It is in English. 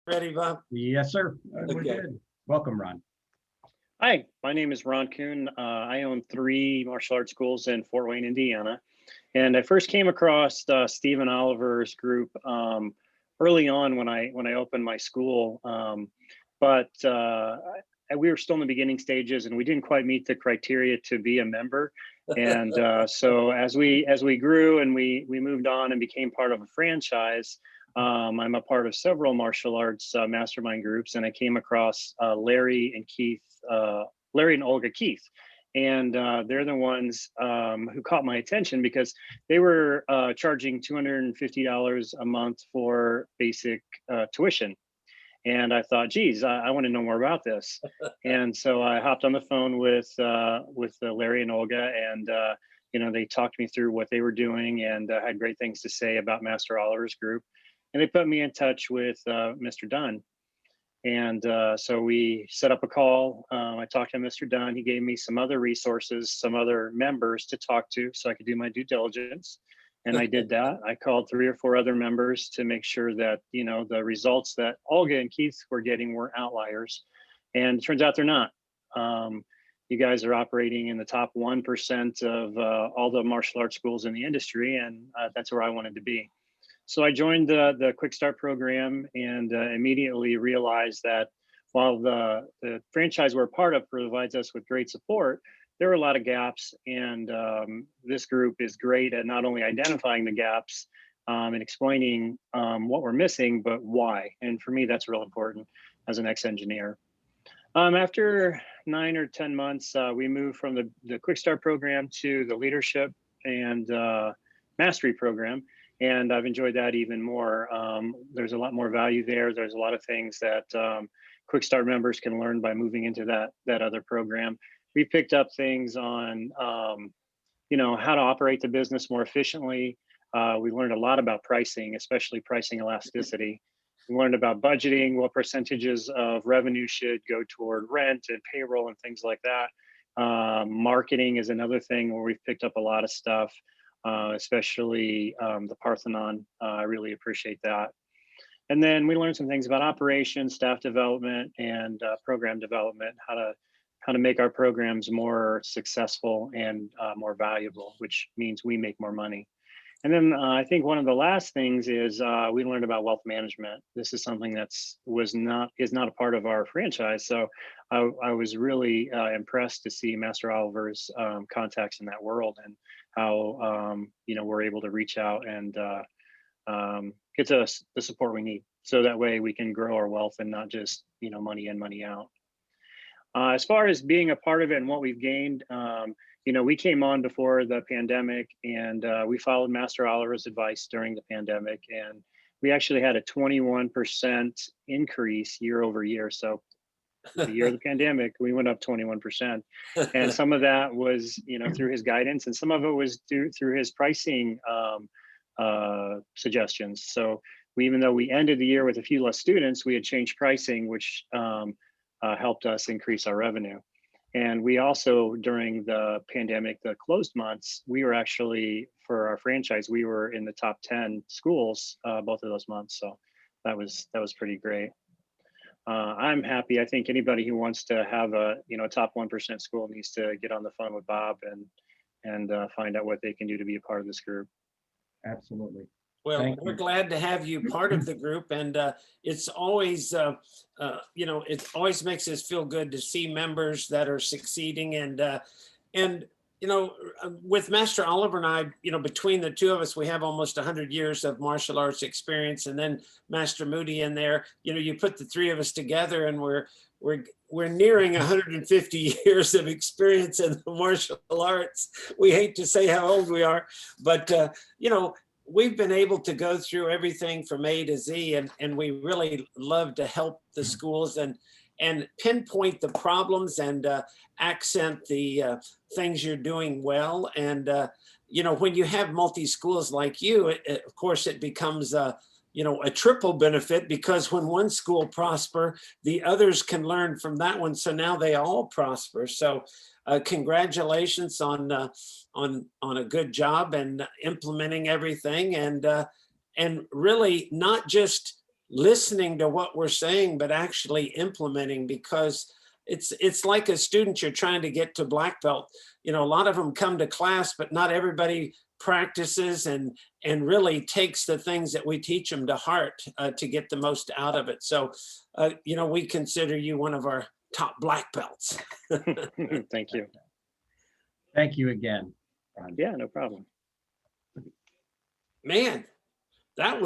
ready, Bob? Yes, sir. We're Okay. good. Welcome, Ron. Hi, my name is Ron Kuhn. I own 3 martial arts schools in Fort Wayne, Indiana. And I first came across Stephen Oliver's group early on when I opened my school. But we were still in the beginning stages and we didn't quite meet the criteria to be a member. And so as we grew and we moved on and became part of a franchise, I'm a part of several martial arts mastermind groups, and I came across Larry and Olga Keith. And they're the ones who caught my attention because they were charging $250 a month for basic tuition. And I thought, geez, I want to know more about this. And so I hopped on the phone with Larry and Olga, and they talked me through what they were doing, and had great things to say about Master Oliver's group. And they put me in touch with Mr. Dunn. And so we set up a call. I talked to Mr. Dunn. He gave me some other resources, some other members to talk to so I could do my due diligence. And I did that. I called 3 or 4 other members to make sure that, the results that Olga and Keith were getting were outliers. And it turns out they're not. You guys are operating in the top 1% of all the martial arts schools in the industry. And that's where I wanted to be. So I joined the Quick Start program and immediately realized that while the franchise we're a part of provides us with great support, there are a lot of gaps, and this group is great at not only identifying the gaps and explaining what we're missing, but why. And for me, that's real important as an ex-engineer. After 9 or 10 months, we moved from the Quick Start program to the Leadership and Mastery program. And I've enjoyed that even more. There's a lot more value there. There's a lot of things that Quick Start members can learn by moving into that other program. We picked up things on, how to operate the business more efficiently. We learned a lot about pricing, especially pricing elasticity. We learned about budgeting, what percentages of revenue should go toward rent and payroll and things like that. Marketing is another thing where we've picked up a lot of stuff. Especially the Parthenon. I really appreciate that. And then we learned some things about operations, staff development, and program development, how to make our programs more successful and more valuable, which means we make more money. And then I think one of the last things is we learned about wealth management. This is something is not a part of our franchise. So I was really impressed to see Master Oliver's contacts in that world and how we're able to reach out and get to the support we need. So that way we can grow our wealth and not just money in, money out. As far as being a part of it and what we've gained, we came on before the pandemic, and we followed Master Oliver's advice during the pandemic, and we actually had a 21% increase year over year. So the year of the pandemic, we went up 21%. And some of that was, through his guidance, and some of it was through his pricing suggestions. So even though we ended the year with a few less students, we had changed pricing, which helped us increase our revenue. And we also, during the pandemic, the closed months, we were actually, for our franchise, we were in the top 10 schools both of those months. So that was pretty great. I'm happy. I think anybody who wants to have a top 1% school needs to get on the phone with Bob and find out what they can do to be a part of this group. Absolutely. Well, we're glad to have you part of the group, and it's always, it always makes us feel good to see members that are succeeding. And with Master Oliver and I, between the two of us, we have almost 100 years of martial arts experience, and then Master Moody in there. You put the 3 of us together, and we're nearing 150 years of experience in the martial arts. We hate to say how old we are, but we've been able to go through everything from A to Z, and we really love to help the schools and pinpoint the problems and accent the things you're doing well. And, when you have multi-schools like you, of course, it becomes a triple benefit, because when one school prosper, the others can learn from that one. So now they all prosper. So congratulations on a good job and implementing everything, and really not just listening to what we're saying, but actually implementing, because it's like a student you're trying to get to black belt. You know, a lot of them come to class, but not everybody practices and really takes the things that we teach them to heart to get the most out of it. So, you know, we consider you one of our top black belts. Thank you. Thank you again, Ron. Yeah, no problem. Man, that was